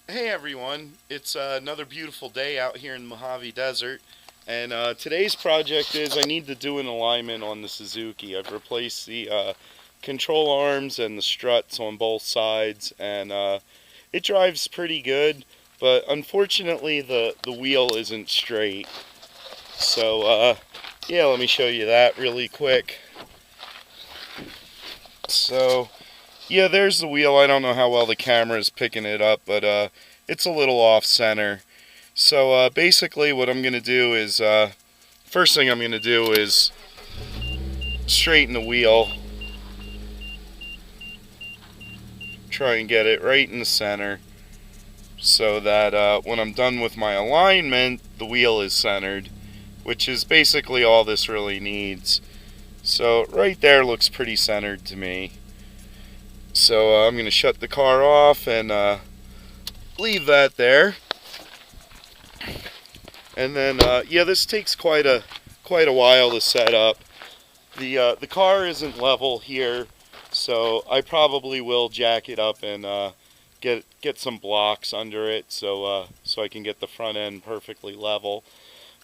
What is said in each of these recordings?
Hey everyone, it's another beautiful day out here in the Mojave Desert, and today's project is I need to do an alignment on the Suzuki. I've replaced the control arms and the struts on both sides, and it drives pretty good, but unfortunately the wheel isn't straight. So yeah, let me show you that really quick. So yeah, there's the wheel. I don't know how well the camera is picking it up, but it's a little off center. So basically what I'm going to do is, first thing I'm going to do is straighten the wheel. Try and get it right in the center so that when I'm done with my alignment, the wheel is centered, which is basically all this really needs. So right there looks pretty centered to me. So I'm going to shut the car off and leave that there. And then yeah, this takes quite a while to set up. The car isn't level here, so I probably will jack it up and get some blocks under it so I can get the front end perfectly level.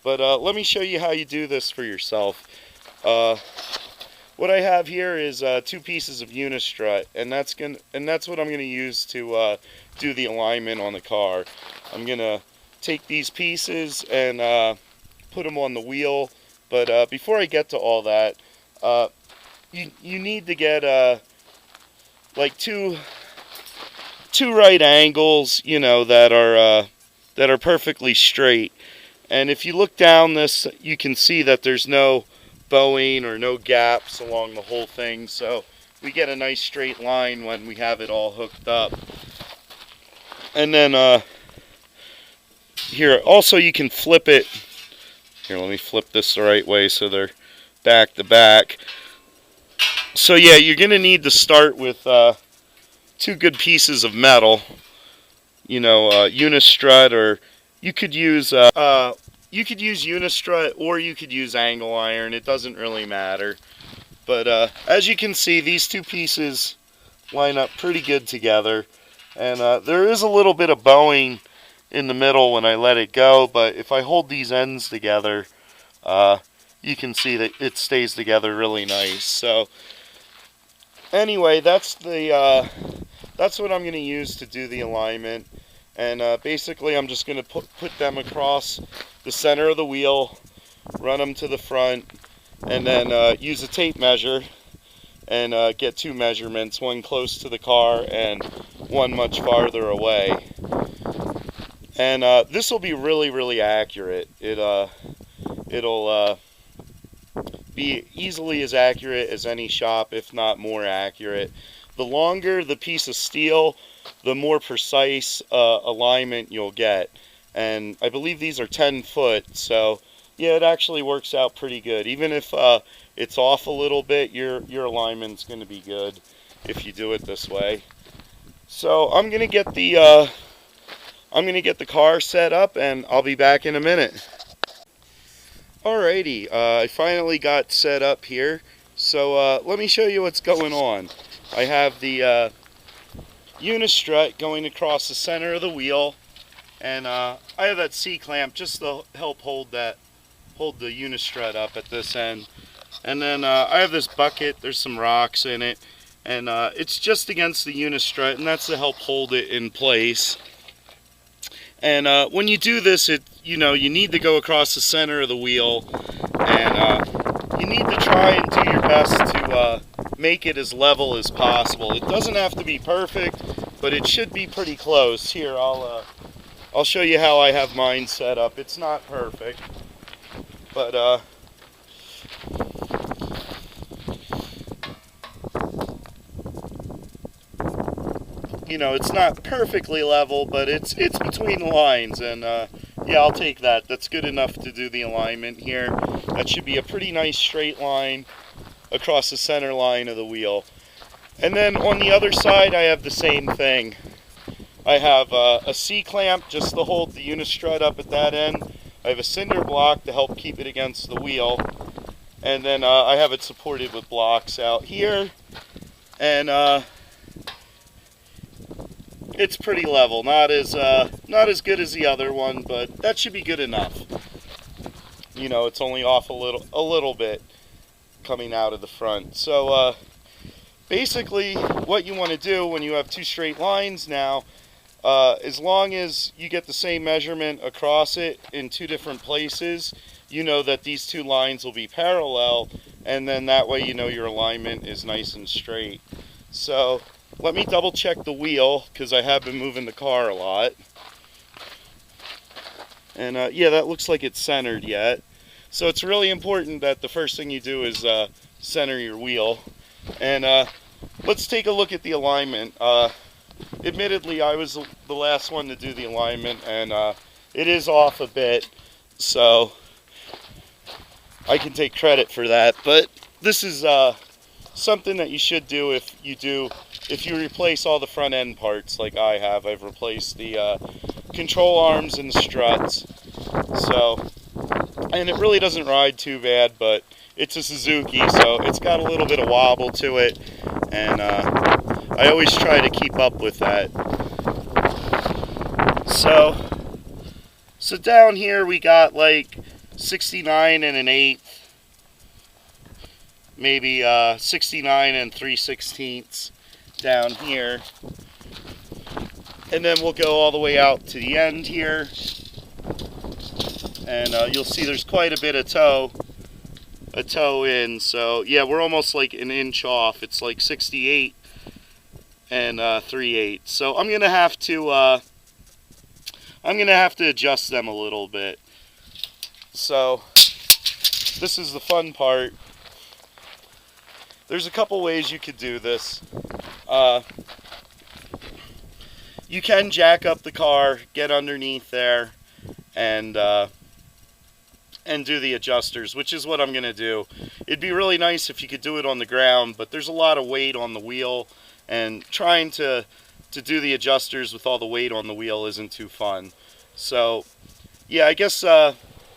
But let me show you how you do this for yourself. What I have here is two pieces of uni-strut, and that's what I'm gonna use to do the alignment on the car. I'm gonna take these pieces and put them on the wheel. But before I get to all that, you need to get like two right angles, you know, that are perfectly straight. And if you look down this, you can see that there's no bowing or no gaps along the whole thing. So we get a nice straight line when we have it all hooked up. And then here, also you can flip it. Here, let me flip this the right way so they're back to back. So yeah, you're going to need to start with two good pieces of metal. You know, uni-strut, or you could use uni-strut, or you could use angle iron. It doesn't really matter. But as you can see, these two pieces line up pretty good together. And there is a little bit of bowing in the middle when I let it go, but if I hold these ends together, you can see that it stays together really nice. So anyway, that's what I'm going to use to do the alignment. And basically I'm just going to put them across the center of the wheel, run them to the front, and then use a tape measure and get two measurements, one close to the car and one much farther away. And this will be really accurate. It'll be easily as accurate as any shop, if not more accurate. The longer the piece of steel, the more precise alignment you'll get. And I believe these are 10 foot, so yeah, it actually works out pretty good. Even if it's off a little bit, your alignment's going to be good if you do it this way. So I'm going to get the car set up, and I'll be back in a minute. Alrighty, I finally got set up here. So let me show you what's going on. I have the uni-strut going across the center of the wheel, and I have that C-clamp just to help hold the uni-strut up at this end. And then I have this bucket. There's some rocks in it, and it's just against the uni-strut, and that's to help hold it in place. And when you do this, you need to go across the center of the wheel, and you need to try and do your best to make it as level as possible. It doesn't have to be perfect, but it should be pretty close. Here, I'll show you how I have mine set up. It's not perfect, but it's not perfectly level, but it's between the lines, and yeah, I'll take that. That's good enough to do the alignment here. That should be a pretty nice straight line across the center line of the wheel. And then on the other side, I have the same thing. I have a C-clamp just to hold the uni-strut up at that end. I have a cinder block to help keep it against the wheel. And then I have it supported with blocks out here. And it's pretty level. Not as good as the other one, but that should be good enough. You know, it's only off a little bit coming out of the front. So basically what you want to do when you have two straight lines now, as long as you get the same measurement across it in two different places, you know that these two lines will be parallel, and then that way you know your alignment is nice and straight. So let me double check the wheel, because I have been moving the car a lot. And yeah, that looks like it's centered yet. So it's really important that the first thing you do is center your wheel. And let's take a look at the alignment. Admittedly, I was the last one to do the alignment, and it is off a bit, so I can take credit for that. But this is something that you should do if you replace all the front end parts like I have. I've replaced the control arms and the struts. So, and it really doesn't ride too bad, but it's a Suzuki, so it's got a little bit of wobble to it, and I always try to keep up with that. So down here we got like 69 and an 1/8, maybe 69 and 3/16 down here, and then we'll go all the way out to the end here, and you'll see there's quite a bit of a toe in. So yeah, we're almost like an inch off. It's like 68 and 3/8. So I'm gonna have to adjust them a little bit. So this is the fun part. There's a couple ways you could do this. You can jack up the car, get underneath there, and do the adjusters, which is what I'm going to do. It'd be really nice if you could do it on the ground, but there's a lot of weight on the wheel, and trying to do the adjusters with all the weight on the wheel isn't too fun. So yeah, I guess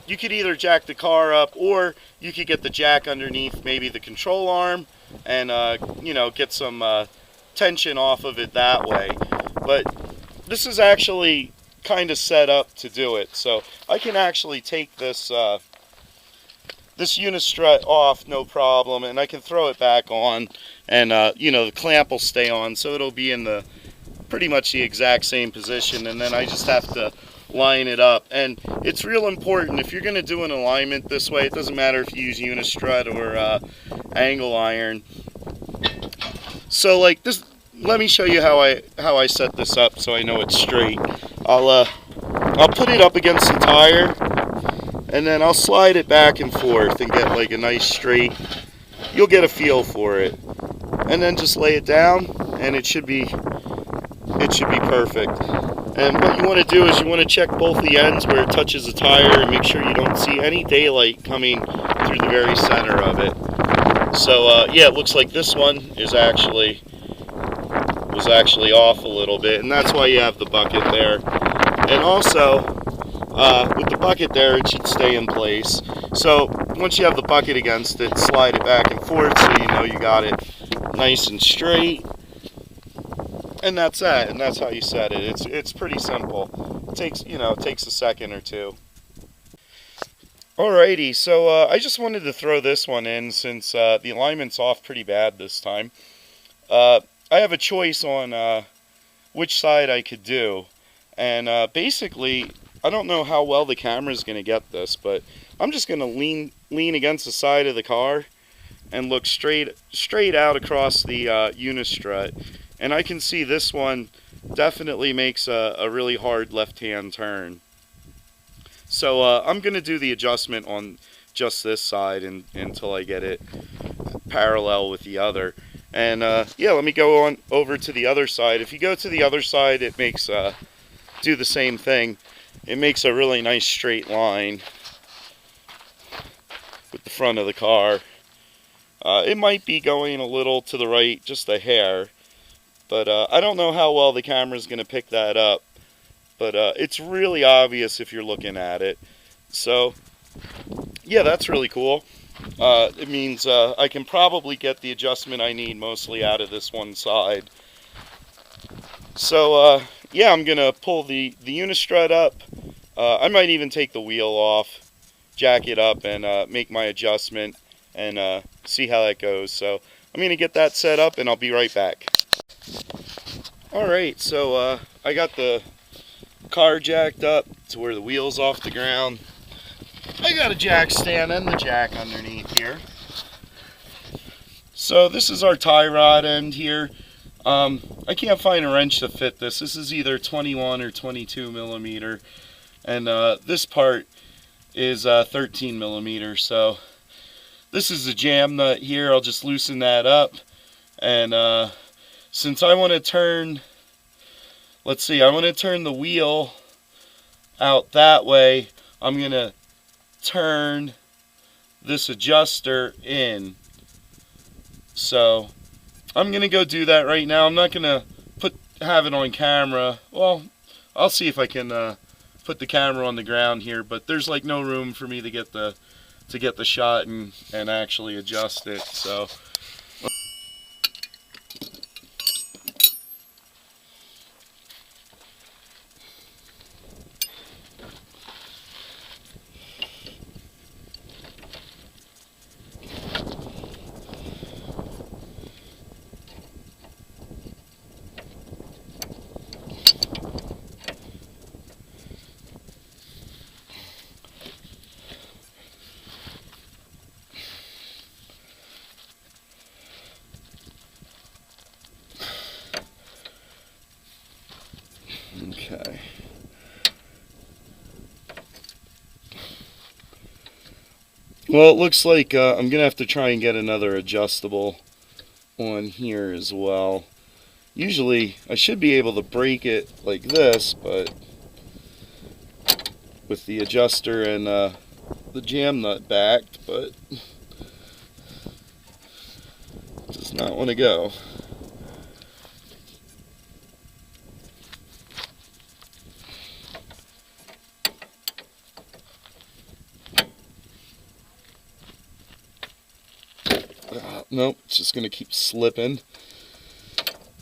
you could either jack the car up, or you could get the jack underneath maybe the control arm, and you know, get some tension off of it that way. But this is actually kind of set up to do it, so I can actually take this this uni-strut off no problem, and I can throw it back on, and you know, the clamp will stay on, so it'll be in the pretty much the exact same position, and then I just have to line it up. And it's real important, if you're going to do an alignment this way, it doesn't matter if you use uni-strut or angle iron. So like this, let me show you how I set this up so I know it's straight. I'll put it up against the tire, and then I'll slide it back and forth and get like a nice straight. You'll get a feel for it, and then just lay it down, and it should be perfect. And what you want to do is you want to check both the ends where it touches the tire, and make sure you don't see any daylight coming through the very center of it. So yeah, it looks like this one was actually off a little bit, and that's why you have the bucket there. And also with the bucket there, it should stay in place. So once you have the bucket against it, slide it back and forth so you know you got it nice and straight. And that's that, and that's how you set it. It's pretty simple. It takes a second or two. Alrighty, so I just wanted to throw this one in since the alignment's off pretty bad this time. I have a choice on which side I could do, and basically I don't know how well the camera's going to get this, but I'm just going to lean against the side of the car and look straight out across the uni-strut, and I can see this one definitely makes a really hard left-hand turn. So I'm going to do the adjustment on just this side until I get it parallel with the other. And yeah, let me go on over to the other side. If you go to the other side, it makes do the same thing. It makes a really nice straight line with the front of the car. It might be going a little to the right, just a hair, but I don't know how well the camera's going to pick that up. But it's really obvious if you're looking at it. So yeah, that's really cool. It means I can probably get the adjustment I need mostly out of this one side. So yeah, I'm gonna pull the uni-strut up. I might even take the wheel off, jack it up, and make my adjustment and see how that goes. So I'm gonna get that set up and I'll be right back. Alright, so I got the car jacked up to where the wheel's off the ground. I got a jack stand and the jack underneath here. So this is our tie rod end here. I can't find a wrench to fit this. This is either 21 or 22 millimeter, and this part is 13 millimeter. So this is the jam nut here. I'll just loosen that up, and since I want to turn, let's see, I want to turn the wheel out that way, I'm gonna turn this adjuster in. So I'm gonna go do that right now. I'm not gonna have it on camera. Well, I'll see if I can put the camera on the ground here, but there's like no room for me to get the shot and actually adjust it. So okay. Well, it looks like I'm going to have to try and get another adjustable on here as well. Usually I should be able to break it like this, but with the adjuster and the jam nut backed, but does not want to go. Nope, it's just going to keep slipping.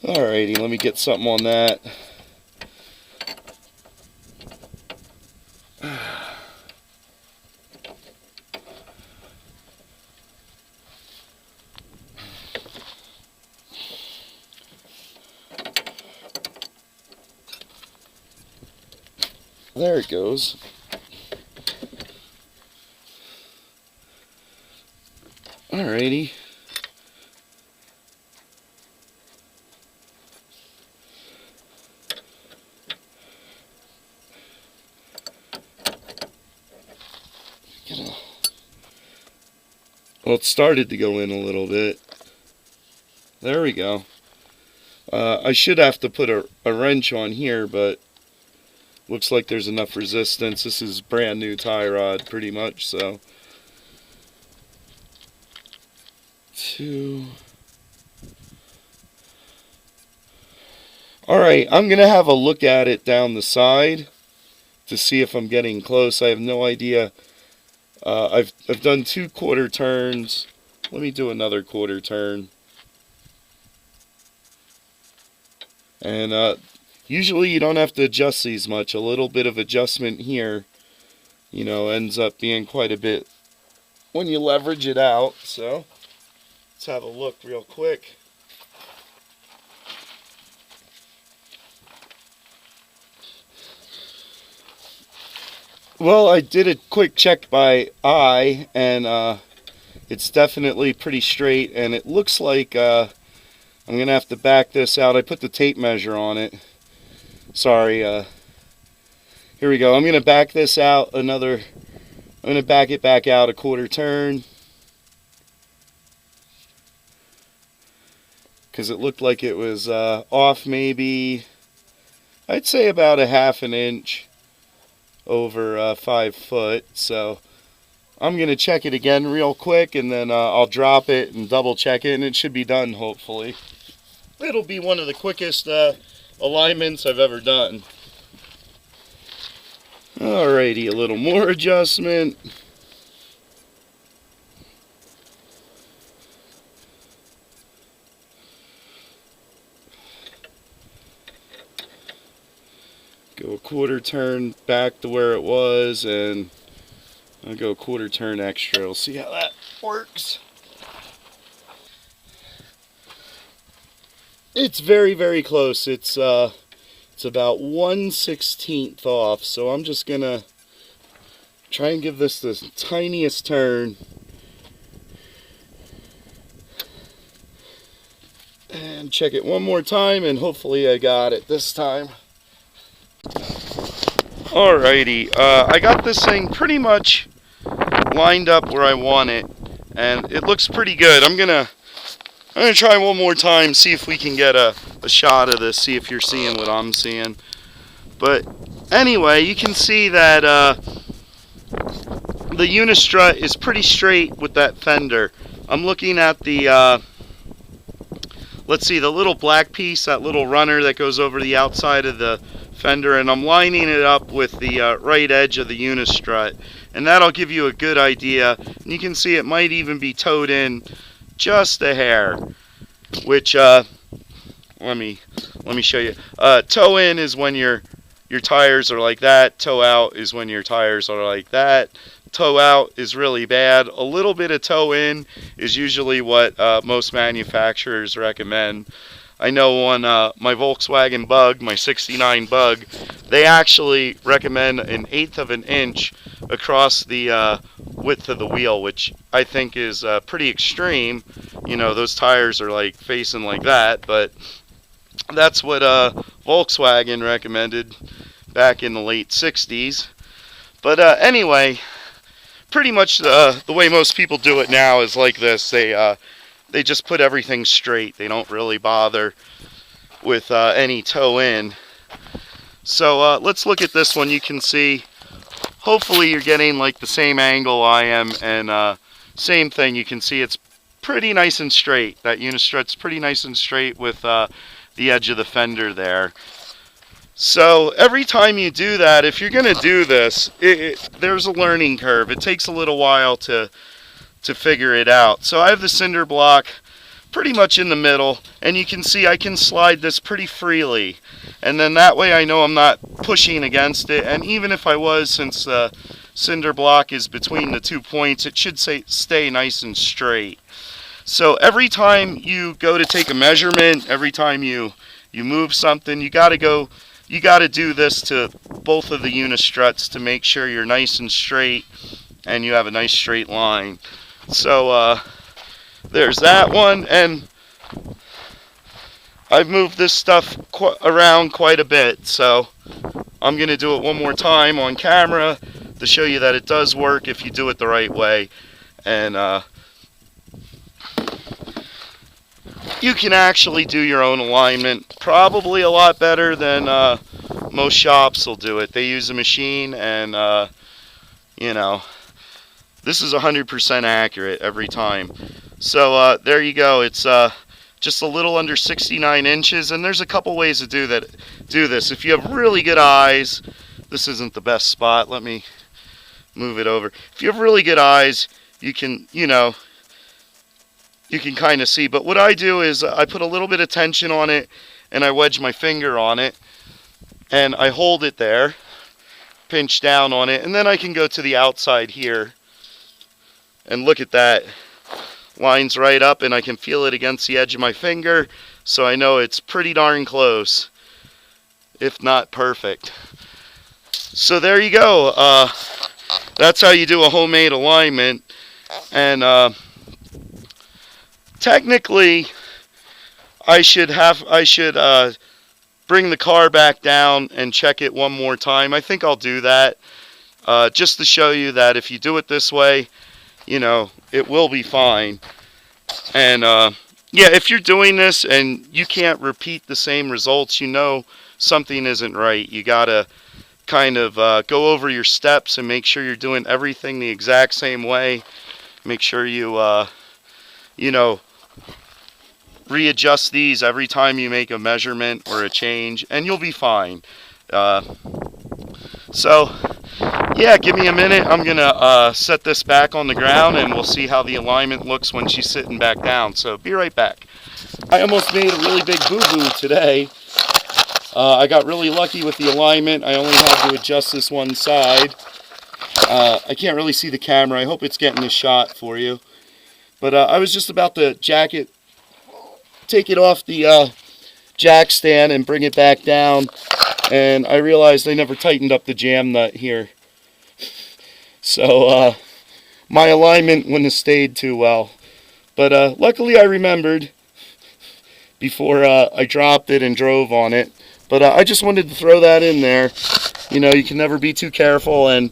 Alrighty, let me get something on that. There it goes. Alrighty. Well, it started to go in a little bit. There we go. I should have to put a wrench on here, but looks like there's enough resistance. This is brand new tie rod pretty much, so. Alright, I'm going to have a look at it down the side to see if I'm getting close. I have no idea. I've done 2 quarter turns. Let me do another quarter turn. And usually you don't have to adjust these much. A little bit of adjustment here, you know, ends up being quite a bit when you leverage it out. So let's have a look real quick. Well, I did a quick check by eye, and it's definitely pretty straight, and it looks like I'm going to have to back this out. I put the tape measure on it. Sorry. Here we go. I'm going to back this out I'm going to back it back out a quarter turn, because it looked like it was off maybe, I'd say about a ½ an inch over 5 foot. So I'm going to check it again real quick, and then I'll drop it and double check it, and it should be done hopefully. It'll be one of the quickest alignments I've ever done. Alrighty, a little more adjustment. Go a quarter turn back to where it was, and I'll go a quarter turn extra. We'll see how that works. It's very, very close. It's about 1/16 off, so I'm just gonna try and give this the tiniest turn. And check it one more time, and hopefully I got it this time. Alrighty, I got this thing pretty much lined up where I want it, and it looks pretty good. I'm gonna try one more time, see if we can get a shot of this, see if you're seeing what I'm seeing. But anyway, you can see that the uni-strut is pretty straight with that fender. I'm looking at the, let's see, the little black piece, that little runner that goes over the outside of the fender, and I'm lining it up with the right edge of the uni-strut, and that'll give you a good idea. And you can see it might even be towed in just a hair, which let me show you. Toe in is when your tires are like that. Toe out is when your tires are like that. Toe out is really bad. A little bit of toe in is usually what most manufacturers recommend. I know on my Volkswagen Bug, my '69 Bug, they actually recommend 1/8 of an inch across the width of the wheel, which I think is pretty extreme. You know, those tires are like facing like that, but that's what Volkswagen recommended back in the late '60s. But anyway, pretty much the way most people do it now is like this. They just put everything straight. They don't really bother with any toe in. So let's look at this one. You can see, hopefully you're getting like the same angle I am, and same thing. You can see it's pretty nice and straight. That uni-strut's pretty nice and straight with the edge of the fender there. So every time you do that, if you're going to do this, there's a learning curve. It takes a little while to figure it out. So I have the cinder block pretty much in the middle, and you can see I can slide this pretty freely, and then that way I know I'm not pushing against it. And even if I was, since the cinder block is between the 2 points, it should stay nice and straight. So every time you go to take a measurement, every time you move something, you got to do this to both of the uni-struts to make sure you're nice and straight and you have a nice straight line. So there's that one, and I've moved this stuff around quite a bit, so I'm going to do it one more time on camera to show you that it does work if you do it the right way. And you can actually do your own alignment probably a lot better than most shops will do it. They use a machine, and you know, this is 100% accurate every time. So there you go. It's just a little under 69 inches, and there's a couple ways to do this. If you have really good eyes, this isn't the best spot. Let me move it over. If you have really good eyes, you can, you know, you can kind of see. But what I do is I put a little bit of tension on it, and I wedge my finger on it, and I hold it there, pinch down on it, and then I can go to the outside here, and look at that. Lines right up, and I can feel it against the edge of my finger, so I know it's pretty darn close, if not perfect. So there you go. That's how you do a homemade alignment. And technically, I should bring the car back down and check it one more time. I think I'll do that, just to show you that if you do it this way, you know, it will be fine. And yeah, if you're doing this and you can't repeat the same results, you know something isn't right. You gotta kind of go over your steps and make sure you're doing everything the exact same way. Make sure you you know, readjust these every time you make a measurement or a change, and you'll be fine. So yeah, give me a minute. I'm gonna set this back on the ground, and we'll see how the alignment looks when she's sitting back down. So be right back. I almost made a really big boo-boo today. I got really lucky with the alignment. I only had to adjust this one side. I can't really see the camera. I hope it's getting the shot for you. But I was just about to take it off the jack stand and bring it back down, and I realized I never tightened up the jam nut here. So my alignment wouldn't have stayed too well. But luckily I remembered before I dropped it and drove on it. But I just wanted to throw that in there. You know, you can never be too careful, and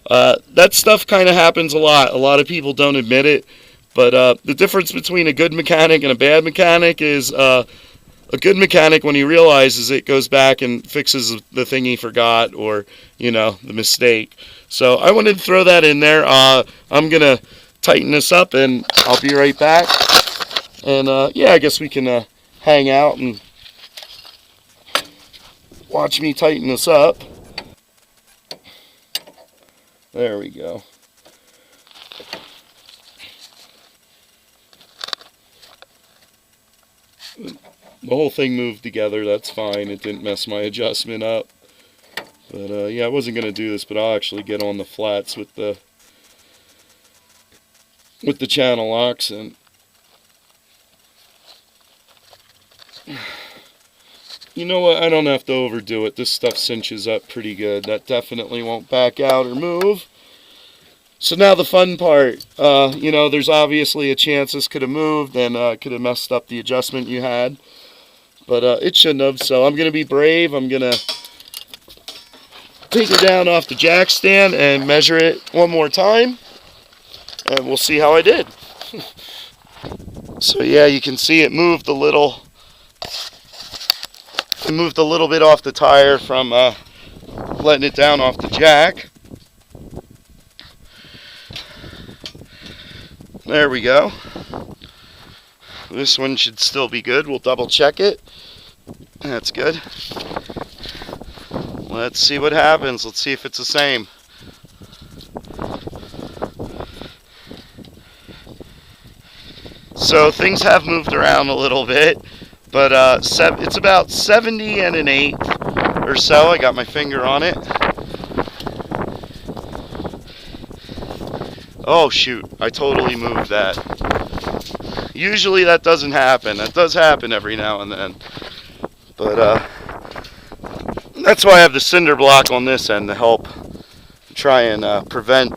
that stuff kind of happens a lot. A lot of people don't admit it, but the difference between a good mechanic and a bad mechanic is a good mechanic, when he realizes it, goes back and fixes the thing he forgot, or, you know, the mistake. So I wanted to throw that in there. I'm going to tighten this up, and I'll be right back. And yeah, I guess we can hang out and watch me tighten this up. There we go. The whole thing moved together. That's fine. It didn't mess my adjustment up. But yeah, I wasn't going to do this, but I'll actually get on the flats with the channel locks. And you know what? I don't have to overdo it. This stuff cinches up pretty good. That definitely won't back out or move. So now the fun part. You know, there's obviously a chance this could have moved and could have messed up the adjustment you had. But it shouldn't have. So I'm going to be brave. I'm going to take it down off the jack stand and measure it one more time. And we'll see how I did. So yeah, you can see it moved a little. It moved a little bit off the tire from letting it down off the jack. There we go. This one should still be good. We'll double check it. That's good. Let's see what happens. Let's see if it's the same. So things have moved around a little bit, but it's about 70 and an eighth or so. I got my finger on it. Oh shoot, I totally moved that. Usually that doesn't happen. That does happen every now and then. But that's why I have the cinder block on this end to help try and prevent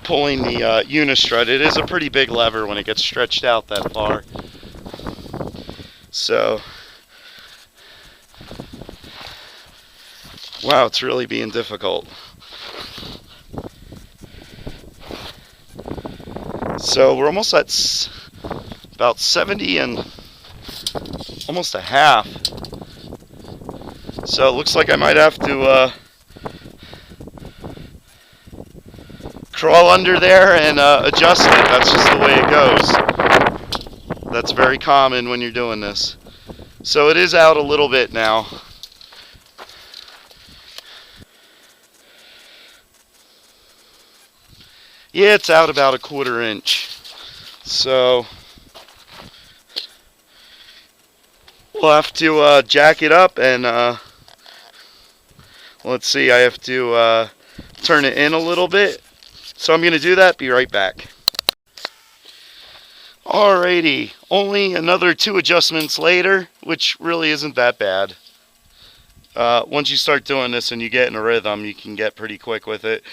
pulling the uni-strut. It is a pretty big lever when it gets stretched out that far. So, wow, it's really being difficult. So we're almost at about 70 and almost a half. So it looks like I might have to crawl under there and adjust it. That's just the way it goes. That's very common when you're doing this. So it is out a little bit now. Yeah, it's out about a 1/4 inch. So we'll have to jack it up and let's see, I have to turn it in a little bit. So I'm going to do that, be right back. Alrighty, only another 2 adjustments later, which really isn't that bad. Once you start doing this and you get in a rhythm, you can get pretty quick with it.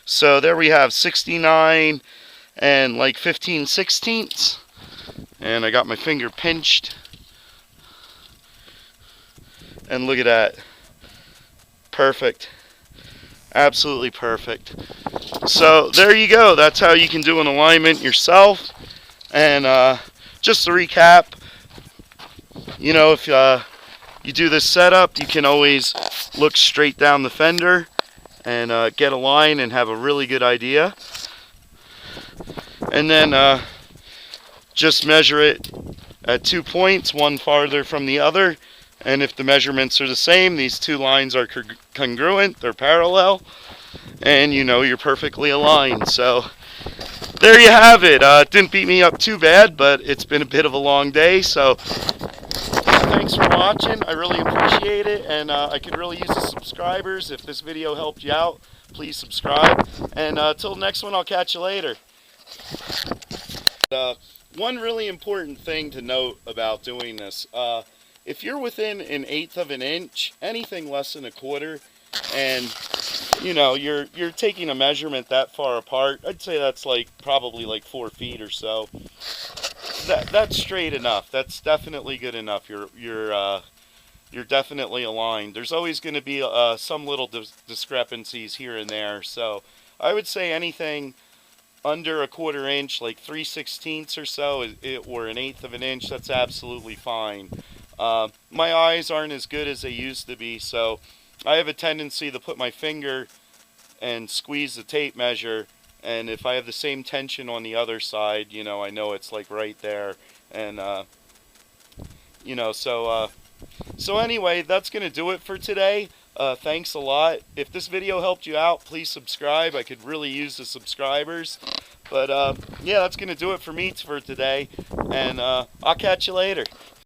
So there we have 69 and like 15/16. And I got my finger pinched. And look at that. Perfect. Absolutely perfect. So there you go. That's how you can do an alignment yourself. And just to recap, you know, if you do this setup, you can always look straight down the fender and get a line and have a really good idea. And then just measure it at 2 points, one farther from the other. And if the measurements are the same, these 2 lines are congruent, they're parallel, and you know you're perfectly aligned. So there you have it. It didn't beat me up too bad, but it's been a bit of a long day, so thanks for watching. I really appreciate it, and I could really use the subscribers. If this video helped you out, please subscribe, and till the next one, I'll catch you later. One really important thing to note about doing this, if you're within 1/8 of an inch, anything less than 1/4, and you know you're taking a measurement that far apart, I'd say that's like probably like 4 feet or so. That's straight enough. That's definitely good enough. You're definitely aligned. There's always going to be some little discrepancies here and there, so I would say anything under 1/4 inch, like 3/16 or so, or 1/8 of an inch, that's absolutely fine. My eyes aren't as good as they used to be, so I have a tendency to put my finger and squeeze the tape measure, and if I have the same tension on the other side, you know, I know it's like right there, and you know, so anyway, that's gonna do it for today. Thanks a lot. If this video helped you out, please subscribe. I could really use the subscribers. But yeah, that's gonna do it for me for today, and I'll catch you later.